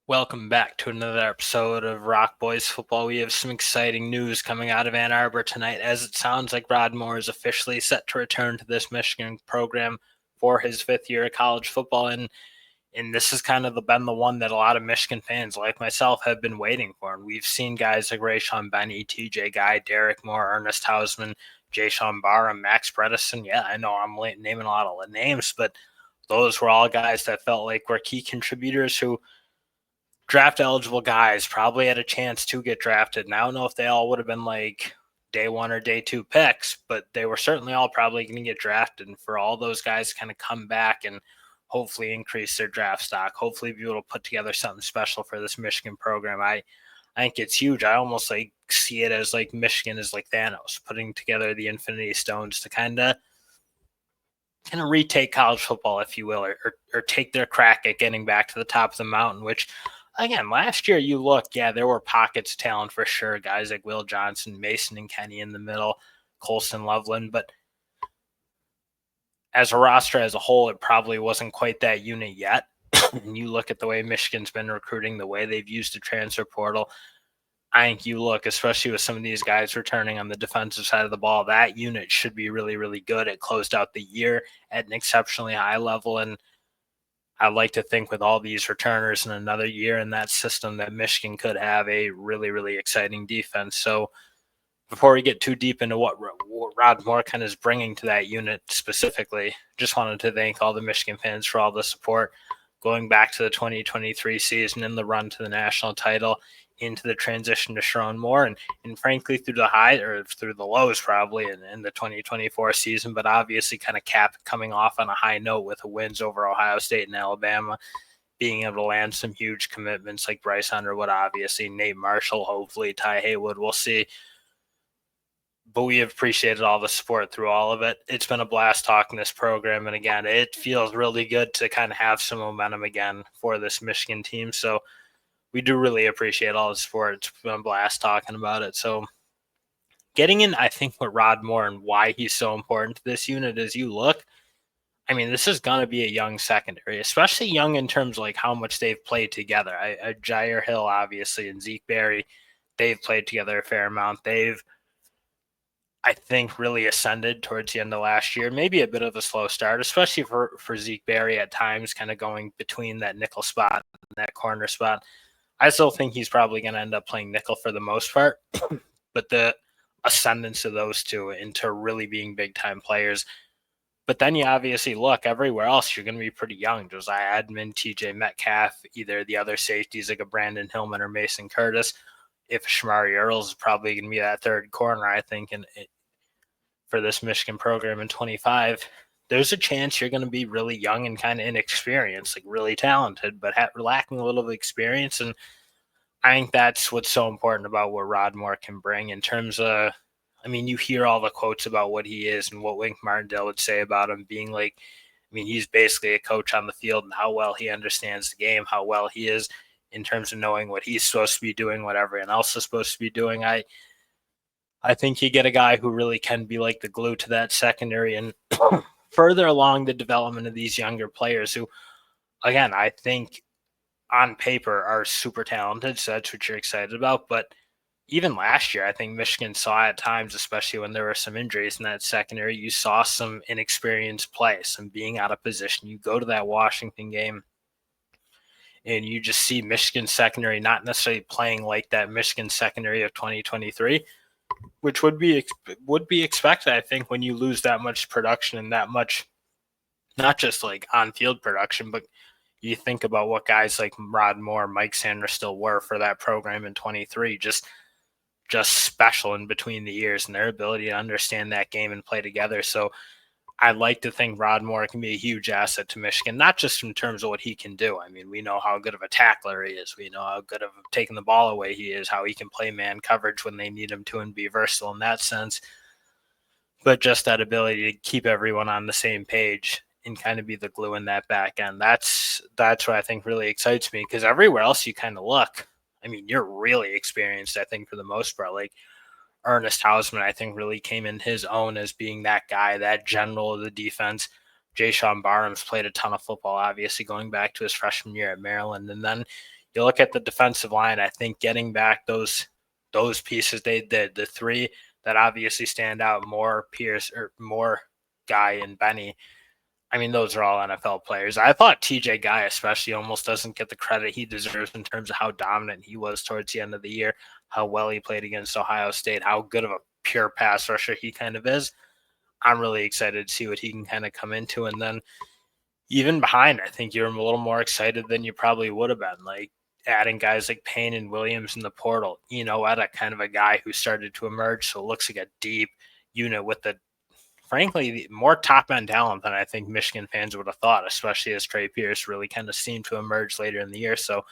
Welcome back to another episode of Rock Boys Football. We have some exciting news coming out of Ann Arbor tonight, as it sounds like Rod Moore is officially set to return to this Michigan program for his fifth year of college football. And this has kind of been the one that a lot of Michigan fans, like myself, have been waiting for. And we've seen guys like Rayshon Benny, TJ Guy, Derek Moore, Ernest Hausman, Jayshon Barham, Max Bredesen. Yeah, I know I'm naming a lot of names, but those were all guys that felt like were key contributors who draft eligible guys probably had a chance to get drafted. And I don't know if they all would have been like day one or day two picks, but they were certainly all probably going to get drafted. And for all those guys to kind of come back and hopefully increase their draft stock, hopefully be able to put together something special for this Michigan program, I think it's huge. I almost like see it as like Michigan is like Thanos putting together the Infinity Stones to kind of retake college football, if you will, or take their crack at getting back to the top of the mountain, which again, last year you look, yeah, there were pockets of talent for sure. Guys like Will Johnson, Mason and Kenny in the middle, Colson Loveland. But as a roster as a whole, it probably wasn't quite that unit yet. And you look at the way Michigan's been recruiting, the way they've used the transfer portal. I think you look, especially with some of these guys returning on the defensive side of the ball, that unit should be really, really good. It closed out the year at an exceptionally high level. And I like to think with all these returners in another year in that system that Michigan could have a really, really exciting defense. So before we get too deep into what Rod Moore kind of is bringing to that unit specifically, just wanted to thank all the Michigan fans for all the support going back to the 2023 season and the run to the national title, into the transition to Sherrone Moore, and frankly through the high or through the lows probably in the 2024 season, but obviously kind of coming off on a high note with the wins over Ohio State and Alabama, being able to land some huge commitments like Bryce Underwood, obviously Nate Marshall, hopefully Ty Haywood, we'll see. But we have appreciated all the support through all of it. It's been a blast talking this program. And again, it feels really good to kind of have some momentum again for this Michigan team. So we do really appreciate all the support. It's been a blast talking about it. So getting in, I think, with Rod Moore and why he's so important to this unit as you look, I mean, this is going to be a young secondary, especially young in terms of like how much they've played together. Jair Hill, obviously, and Zeke Berry, they've played together a fair amount. They've, I think, really ascended towards the end of last year. Maybe a bit of a slow start, especially for Zeke Berry at times, kind of going between that nickel spot and that corner spot. I still think he's probably going to end up playing nickel for the most part, but the ascendance of those two into really being big time players. But then you obviously look everywhere else, you're going to be pretty young. Josiah Edmond, TJ Metcalf, either the other safeties like a Brandon Hillman or Mason Curtis. If Shamari Earls is probably going to be that third corner, I think, for this Michigan program in 25, there's a chance you're going to be really young and kind of inexperienced, like really talented, but lacking a little of experience. And I think that's what's so important about what Rod Moore can bring in terms of, I mean, you hear all the quotes about what he is and what Wink Martindale would say about him being like, I mean, he's basically a coach on the field and how well he understands the game, how well he is in terms of knowing what he's supposed to be doing, what everyone else is supposed to be doing. I think you get a guy who really can be like the glue to that secondary and further along the development of these younger players who, again, I think on paper are super talented. So that's what you're excited about. But even last year, I think Michigan saw at times, especially when there were some injuries in that secondary, you saw some inexperienced play, some being out of position. You go to that Washington game and you just see Michigan secondary not necessarily playing like that Michigan secondary of 2023, which would be expected, I think, when you lose that much production and that much, not just like on-field production, but you think about what guys like Rod Moore, Mike Sanders still were for that program in 23, just special in between the years and their ability to understand that game and play together. So I like to think Rod Moore can be a huge asset to Michigan, not just in terms of what he can do. I mean, we know how good of a tackler he is. We know how good of taking the ball away he is, how he can play man coverage when they need him to and be versatile in that sense. But just that ability to keep everyone on the same page and kind of be the glue in that back end. That's what I think really excites me, because everywhere else you kind of look, I mean, you're really experienced, I think, for the most part. Like Ernest Hausman, I think, really came in his own as being that guy, that general of the defense. Jay-Sean Barham's played a ton of football, obviously going back to his freshman year at Maryland. And then you look at the defensive line, I think getting back those pieces, the three that obviously stand out, Moore, Pierce, or Moore, Guy, and Benny. I mean, those are all NFL players. I thought TJ Guy especially almost doesn't get the credit he deserves in terms of how dominant he was towards the end of the year, how well he played against Ohio State, how good of a pure pass rusher he kind of is. I'm really excited to see what he can kind of come into. And then even behind, I think you're a little more excited than you probably would have been. Like adding guys like Payne and Williams in the portal. Etta, kind of a guy who started to emerge. So it looks like a deep unit with frankly, more top end talent than I think Michigan fans would have thought, especially as Trey Pierce really kind of seemed to emerge later in the year. So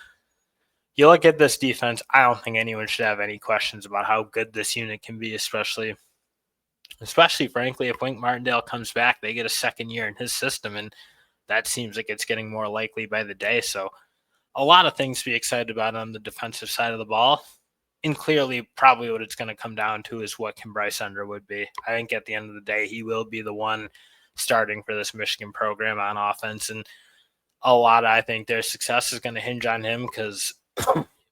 you look at this defense, I don't think anyone should have any questions about how good this unit can be, especially frankly, if Wink Martindale comes back, they get a second year in his system, and that seems like it's getting more likely by the day. So a lot of things to be excited about on the defensive side of the ball. And clearly, probably what it's going to come down to is what can Bryce Underwood be. I think at the end of the day, he will be the one starting for this Michigan program on offense. And I think their success is going to hinge on him because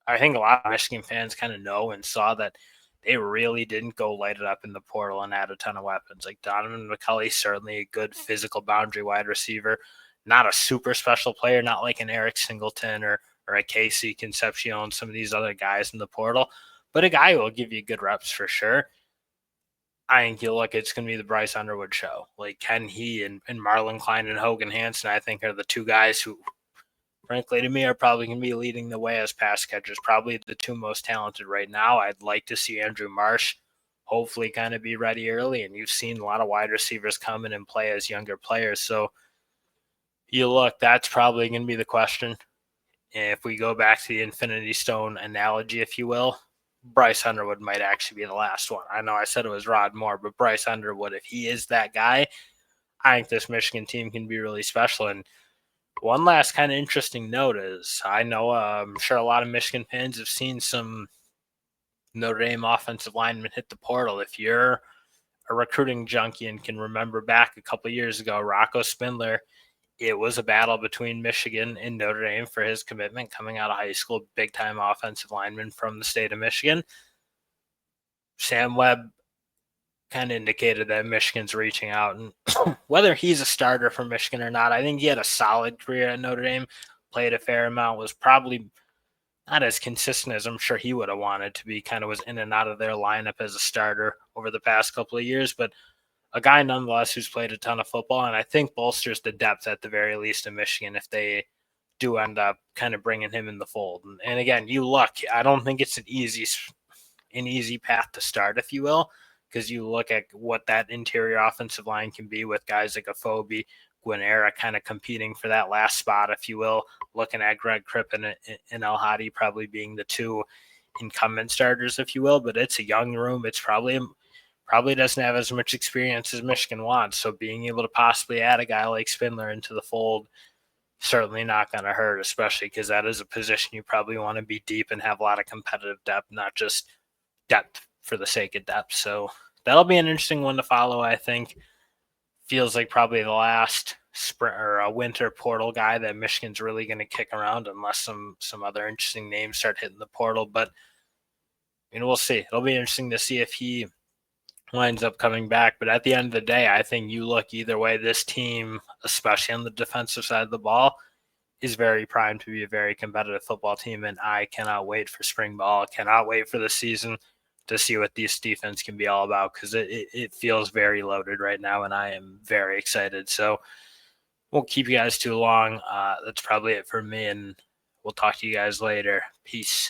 I think a lot of Michigan fans kind of know and saw that they really didn't go light it up in the portal and add a ton of weapons. Like Donovan McCulley, certainly a good physical boundary wide receiver, not a super special player, not like an Eric Singleton or a Casey Concepcion, some of these other guys in the portal, but a guy who will give you good reps for sure. I think it's going to be the Bryce Underwood show. Like Ken He and Marlon Klein and Hogan Hansen, I think, are the two guys who, frankly, to me, are probably going to be leading the way as pass catchers, probably the two most talented right now. I'd like to see Andrew Marsh hopefully kind of be ready early, and you've seen a lot of wide receivers come in and play as younger players. So that's probably going to be the question. If we go back to the Infinity Stone analogy, if you will, Bryce Underwood might actually be the last one. I know I said it was Rod Moore, but Bryce Underwood, if he is that guy, I think this Michigan team can be really special. And one last kind of interesting note is I know I'm sure a lot of Michigan fans have seen some Notre Dame offensive linemen hit the portal. If you're a recruiting junkie and can remember back a couple of years ago, Rocco Spindler, it was a battle between Michigan and Notre Dame for his commitment coming out of high school, big-time offensive lineman from the state of Michigan. Sam Webb kind of indicated that Michigan's reaching out. And whether he's a starter for Michigan or not, I think he had a solid career at Notre Dame, played a fair amount, was probably not as consistent as I'm sure he would have wanted to be, kind of was in and out of their lineup as a starter over the past couple of years, but a guy nonetheless who's played a ton of football, and I think bolsters the depth at the very least in Michigan if they do end up kind of bringing him in the fold. And again, I don't think it's an easy path to start, if you will, because you look at what that interior offensive line can be with guys like Afobe, Guinera kind of competing for that last spot, if you will, looking at Greg Crippen and El Hadi probably being the two incumbent starters, if you will, but it's a young room. It's probably doesn't have as much experience as Michigan wants. So being able to possibly add a guy like Spindler into the fold, certainly not going to hurt, especially because that is a position you probably want to be deep and have a lot of competitive depth, not just depth for the sake of depth. So that'll be an interesting one to follow, I think. Feels like probably the last sprint or a winter portal guy that Michigan's really going to kick around unless some other interesting names start hitting the portal. But we'll see. It'll be interesting to see if he winds up coming back. But at the end of the day, I think you look either way, this team, especially on the defensive side of the ball, is very primed to be a very competitive football team. And I cannot wait for spring ball. Cannot wait for the season to see what this defense can be all about, because it feels very loaded right now, and I am very excited. So won't keep you guys too long. That's probably it for me, and we'll talk to you guys later. Peace.